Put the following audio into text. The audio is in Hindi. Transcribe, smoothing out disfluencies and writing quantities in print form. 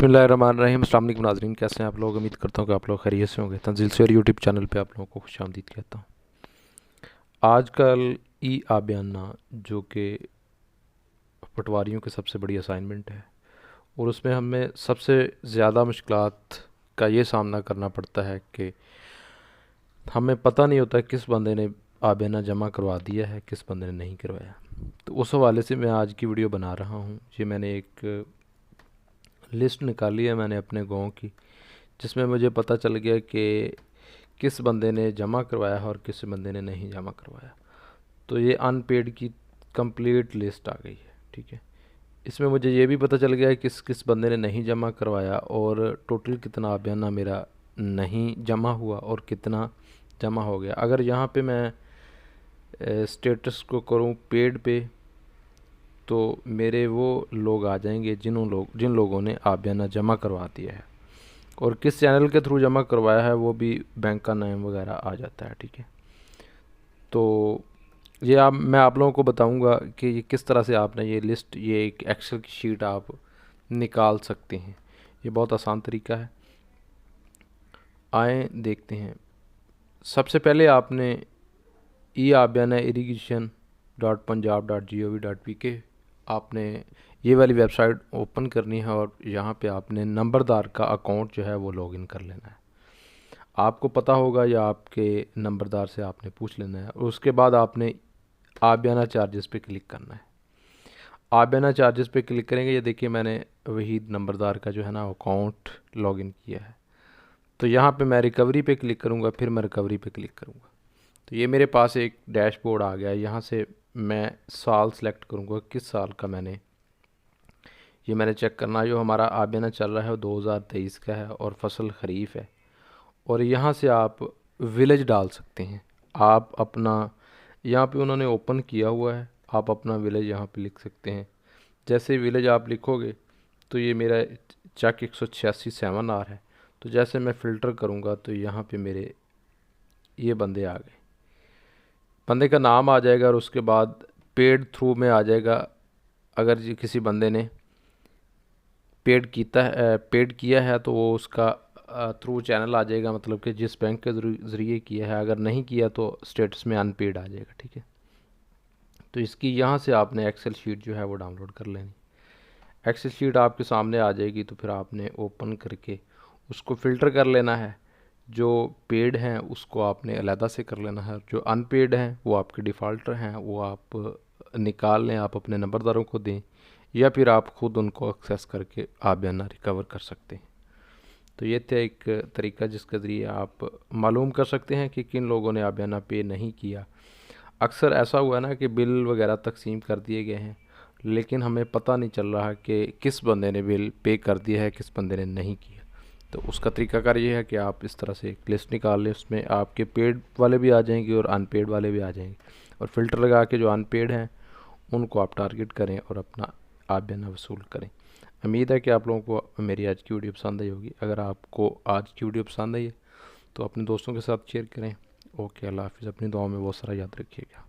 बिस्मिल्लाहिर्रहमानिर्रहीम। अस्सलाम वालेकुम नाज़रीन, कैसे हैं आप लोग। उम्मीद करता हूँ कि आप लोग खैरियत से होंगे। तंजील सैर यूट्यूब चैनल पे आप लोगों को खुशामदीद कहता हूँ। आजकल ई आबियाना जो कि पटवारियों की सबसे बड़ी असाइनमेंट है, और उसमें हमें सबसे ज़्यादा मुश्किलात का ये सामना करना पड़ता है कि हमें पता नहीं होता किस बंदे ने आबियाना जमा करवा दिया है, किस बंदे ने नहीं करवाया। तो उस हवाले से मैं आज की वीडियो बना रहा हूँ। ये मैंने एक लिस्ट निकाली है मैंने अपने गांव की, जिसमें मुझे पता चल गया कि किस बंदे ने जमा करवाया है और किस बंदे ने नहीं जमा करवाया। तो ये अनपेड की कंप्लीट लिस्ट आ गई है, ठीक है। इसमें मुझे ये भी पता चल गया है किस किस बंदे ने नहीं जमा करवाया और टोटल कितना आबियाना मेरा नहीं जमा हुआ और कितना जमा हो गया। अगर यहाँ पे मैं स्टेटस को करूँ पेड पे, तो मेरे वो लोग आ जाएंगे जिन लोगों ने आबियाना जमा करवा दिया है, और किस चैनल के थ्रू जमा करवाया है वो भी बैंक का नाम वगैरह आ जाता है, ठीक है। तो ये मैं आप लोगों को बताऊंगा कि ये किस तरह से आपने ये लिस्ट, ये एक एक्सेल की शीट आप निकाल सकते हैं। ये बहुत आसान तरीका है। आए देखते हैं। सबसे पहले आपने ई आबियाना इरीगेशन .punjab.gov.pk आपने ये वाली वेबसाइट ओपन करनी है, और यहाँ पे आपने नंबरदार का अकाउंट जो है वो लॉगिन कर लेना है। आपको पता होगा या आपके नंबरदार से आपने पूछ लेना है, और उसके बाद आपने आबियाना चार्जेस पे क्लिक करना है। आबियाना चार्जेस पे क्लिक करेंगे, ये देखिए मैंने वहीद नंबरदार का जो है ना अकाउंट लॉगिन किया है। तो यहाँ पे मैं रिकवरी पे क्लिक करूँगा, फिर मैं रिकवरी पे क्लिक करूँगा, तो ये मेरे पास एक डैशबोर्ड आ गया है। यहाँ से मैं साल सेलेक्ट करूँगा किस साल का मैंने चेक करना है। जो हमारा आबियाना चल रहा है वो 2023 का है और फसल खरीफ है। और यहाँ से आप विलेज डाल सकते हैं। आप अपना, यहाँ पे उन्होंने ओपन किया हुआ है, आप अपना विलेज यहाँ पे लिख सकते हैं। जैसे विलेज आप लिखोगे तो ये मेरा चक 186 है। तो जैसे मैं फ़िल्टर करूँगा तो यहाँ पे मेरे ये बंदे आ गए, बंदे का नाम आ जाएगा, और उसके बाद पेड थ्रू में आ जाएगा। अगर किसी बंदे ने पेड किया है तो वो उसका थ्रू चैनल आ जाएगा, मतलब कि जिस बैंक के ज़रिए किया है। अगर नहीं किया तो स्टेटस में अनपेड आ जाएगा, ठीक है। तो इसकी यहाँ से आपने एक्सेल शीट जो है वो डाउनलोड कर लेनी। एक्सेल शीट आपके सामने आ जाएगी, तो फिर आपने ओपन करके उसको फ़िल्टर कर लेना है। जो पेड हैं उसको आपने अलहदा से कर लेना है, जो अनपेड हैं वो आपके डिफ़ॉल्टर हैं, वो आप निकाल लें, आप अपने नंबरदारों को दें, या फिर आप ख़ुद उनको एक्सेस करके आबियाना रिकवर कर सकते हैं। तो ये था एक तरीका जिसके ज़रिए आप मालूम कर सकते हैं कि किन लोगों ने आबियाना पे नहीं किया। अक्सर ऐसा हुआ ना कि बिल वगैरह तकसीम कर दिए गए हैं, लेकिन हमें पता नहीं चल रहा कि किस बंदे ने बिल पे कर दिया है, किस बंदे ने नहीं किया। तो उसका तरीकाकार ये है कि आप इस तरह से एक लिस्ट निकाल लें, उसमें आपके पेड वाले भी आ जाएंगे और अनपेड वाले भी आ जाएंगे, और फ़िल्टर लगा के जो अनपेड हैं उनको आप टारगेट करें और अपना आबियाना वसूल करें। उम्मीद है कि आप लोगों को मेरी आज की वीडियो पसंद आई होगी। अगर आपको आज की वीडियो पसंद आई है तो अपने दोस्तों के साथ शेयर करें। ओके, अल्लाह हाफ़िज़। अपनी दुआ में बहुत सारा याद रखिएगा।